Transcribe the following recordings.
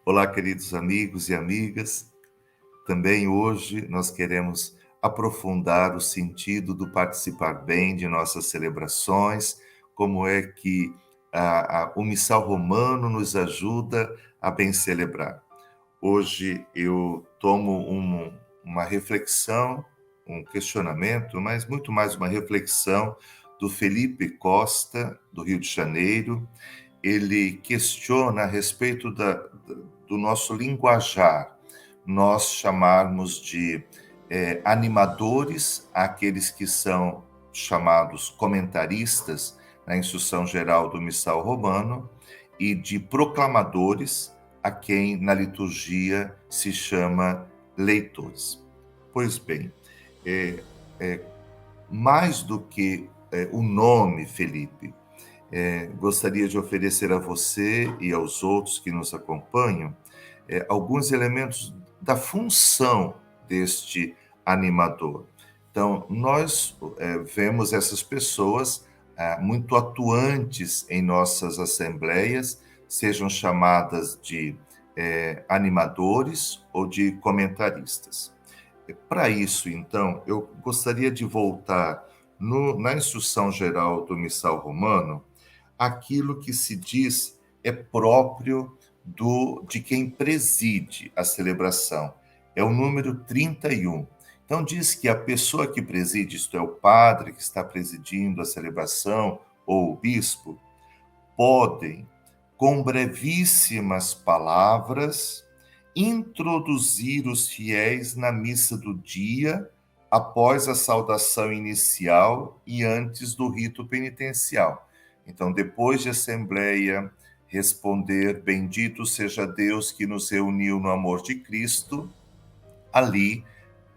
Olá, queridos amigos e amigas. Também hoje nós queremos aprofundar o sentido do participar bem de nossas celebrações, como é que o Missal Romano nos ajuda a bem celebrar. Hoje eu tomo uma reflexão, um questionamento, mas muito mais uma reflexão do Felipe Costa, do Rio de Janeiro. Ele questiona a respeito do nosso linguajar, nós chamarmos de animadores aqueles que são chamados comentaristas na Instrução Geral do Missal Romano e de proclamadores a quem na liturgia se chama leitores. Pois bem, mais do que o nome Felipe, gostaria de oferecer a você e aos outros que nos acompanham alguns elementos da função deste animador. Então, nós vemos essas pessoas muito atuantes em nossas assembleias, sejam chamadas de animadores ou de comentaristas. Para isso, então, eu gostaria de voltar na Instrução Geral do Missal Romano, aquilo que se diz é próprio de quem preside a celebração. É o número 31. Então, diz que a pessoa que preside, isto é, o padre que está presidindo a celebração, ou o bispo, podem, com brevíssimas palavras, introduzir os fiéis na missa do dia, após a saudação inicial e antes do rito penitencial. Então, depois de assembleia, responder: bendito seja Deus que nos reuniu no amor de Cristo, ali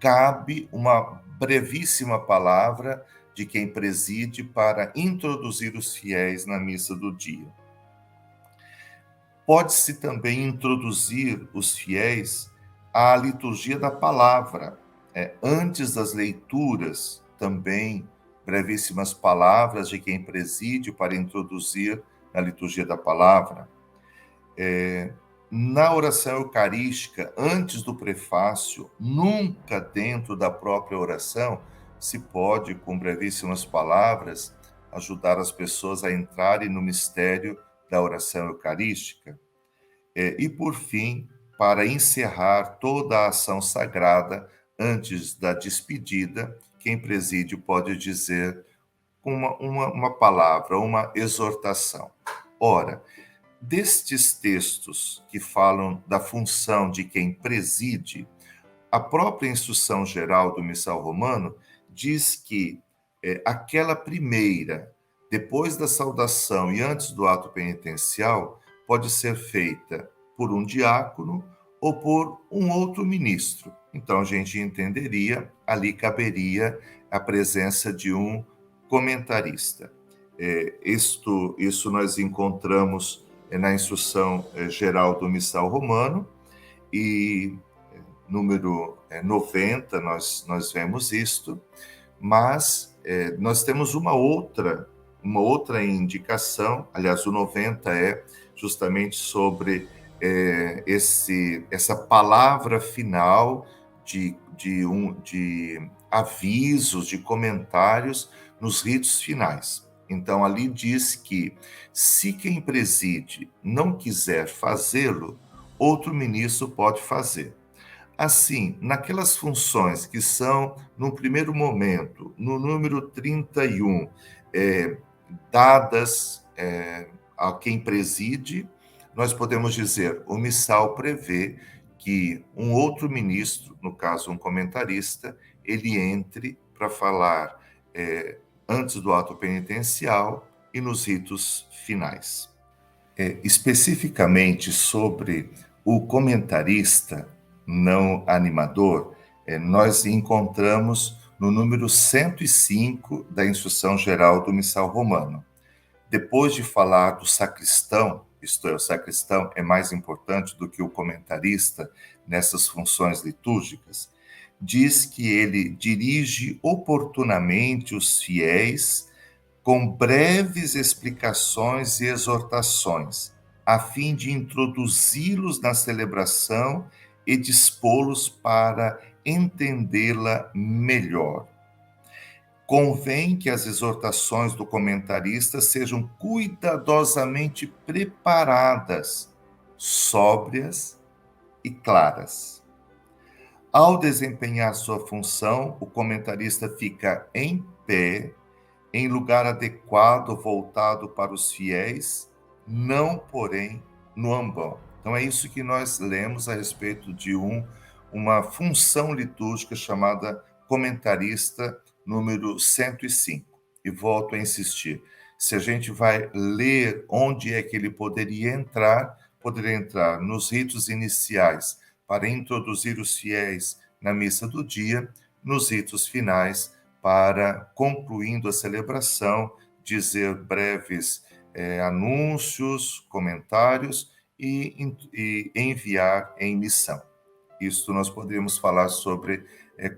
cabe uma brevíssima palavra de quem preside para introduzir os fiéis na missa do dia. Pode-se também introduzir os fiéis à liturgia da palavra, antes das leituras, também brevíssimas palavras de quem preside para introduzir na liturgia da palavra. Na oração eucarística, antes do prefácio, nunca dentro da própria oração, se pode, com brevíssimas palavras, ajudar as pessoas a entrarem no mistério da oração eucarística. E, por fim, para encerrar toda a ação sagrada, antes da despedida, quem preside pode dizer uma palavra, uma exortação. Ora, destes textos que falam da função de quem preside, a própria Instrução Geral do Missal Romano diz que aquela primeira, depois da saudação e antes do ato penitencial, pode ser feita por um diácono ou por um outro ministro. Então, a gente entenderia, ali caberia a presença de um comentarista. Isso nós encontramos na Instrução Geral do Missal Romano, e número 90 nós vemos isto, mas nós temos uma outra indicação, aliás, o 90 é justamente sobre essa palavra final de avisos, de comentários nos ritos finais. Então, ali diz que, se quem preside não quiser fazê-lo, outro ministro pode fazer. Assim, naquelas funções que são, no primeiro momento, no número 31, dadas a quem preside, nós podemos dizer: o missal prevê que um outro ministro, no caso um comentarista, ele entre para falar antes do ato penitencial e nos ritos finais. Especificamente sobre o comentarista não animador, nós encontramos no número 105 da Instrução Geral do Missal Romano. Depois de falar do sacristão, isto é, o sacristão é mais importante do que o comentarista nessas funções litúrgicas, diz que ele dirige oportunamente os fiéis com breves explicações e exortações, a fim de introduzi-los na celebração e dispô-los para entendê-la melhor. Convém que as exortações do comentarista sejam cuidadosamente preparadas, sóbrias e claras. Ao desempenhar sua função, o comentarista fica em pé, em lugar adequado voltado para os fiéis, não, porém, no ambão. Então é isso que nós lemos a respeito de uma função litúrgica chamada comentarista número 105. E volto a insistir, se a gente vai ler onde é que ele poderia entrar nos ritos iniciais para introduzir os fiéis na missa do dia, nos ritos finais para, concluindo a celebração, dizer breves anúncios, comentários e enviar em missão. Isto nós poderíamos falar sobre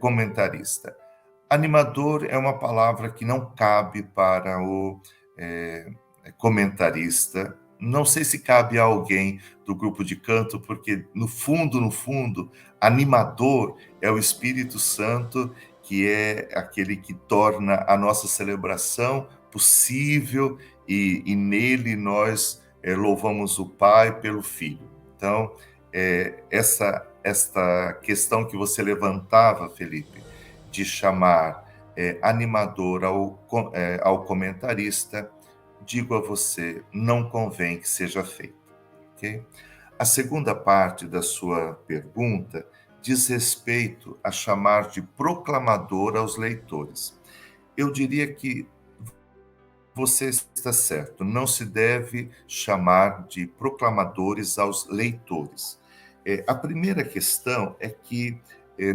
comentarista. Animador é uma palavra que não cabe para o comentarista. Não sei se cabe a alguém do grupo de canto, porque no fundo, animador é o Espírito Santo, que é aquele que torna a nossa celebração possível e nele nós louvamos o Pai pelo Filho. Então, esta questão que você levantava, Felipe, de chamar animador ao comentarista, digo a você, não convém que seja feito. Okay? A segunda parte da sua pergunta diz respeito a chamar de proclamador aos leitores. Eu diria que você está certo, não se deve chamar de proclamadores aos leitores. A primeira questão é que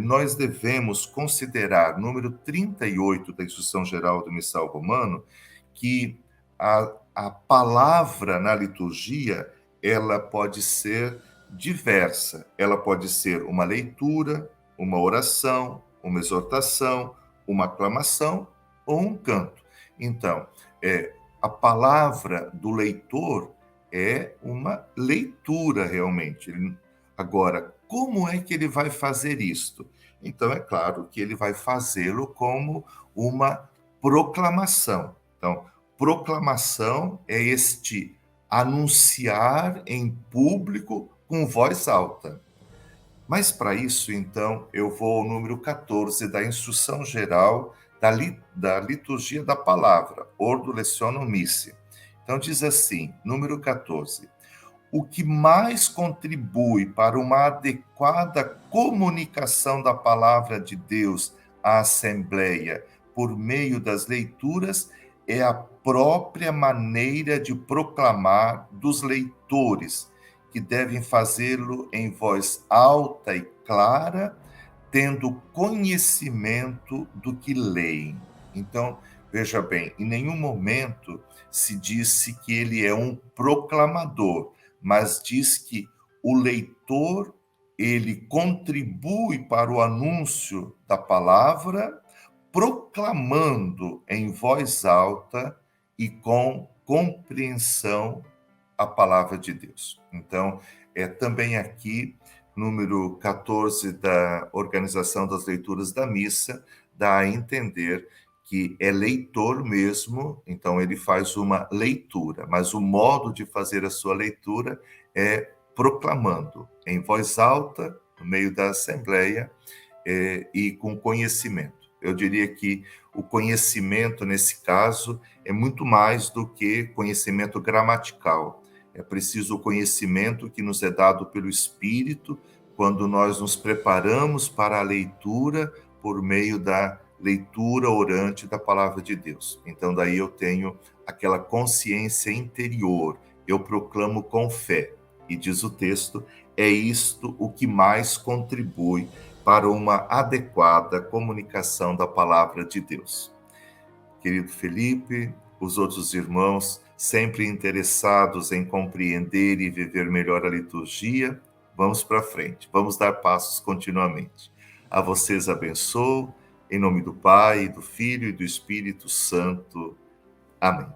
nós devemos considerar, número 38 da Instrução Geral do Missal Romano, que a palavra na liturgia, ela pode ser diversa. Ela pode ser uma leitura, uma oração, uma exortação, uma aclamação ou um canto. Então, a palavra do leitor é uma leitura realmente. Agora, como é que ele vai fazer isto? Então, é claro que ele vai fazê-lo como uma proclamação. Então, proclamação é este anunciar em público com voz alta. Mas para isso, então, eu vou ao número 14 da Instrução Geral da Liturgia da Palavra, Ordo Lectionum Missae. Então, diz assim, número 14. O que mais contribui para uma adequada comunicação da palavra de Deus à Assembleia por meio das leituras é a própria maneira de proclamar dos leitores, que devem fazê-lo em voz alta e clara, tendo conhecimento do que leem. Então, veja bem, em nenhum momento se disse que ele é um proclamador, mas diz que o leitor, ele contribui para o anúncio da palavra, proclamando em voz alta e com compreensão a palavra de Deus. Então, também aqui, número 14 da Organização das Leituras da Missa, dá a entender que é leitor mesmo, então ele faz uma leitura, mas o modo de fazer a sua leitura é proclamando em voz alta, no meio da Assembleia, e com conhecimento. Eu diria que o conhecimento, nesse caso, é muito mais do que conhecimento gramatical. É preciso o conhecimento que nos é dado pelo Espírito quando nós nos preparamos para a leitura por meio da leitura orante da Palavra de Deus. Então, daí eu tenho aquela consciência interior, eu proclamo com fé. E diz o texto, é isto o que mais contribui para uma adequada comunicação da Palavra de Deus. Querido Felipe, os outros irmãos, sempre interessados em compreender e viver melhor a liturgia, vamos para frente, vamos dar passos continuamente. A vocês abençoo, em nome do Pai, do Filho e do Espírito Santo. Amém.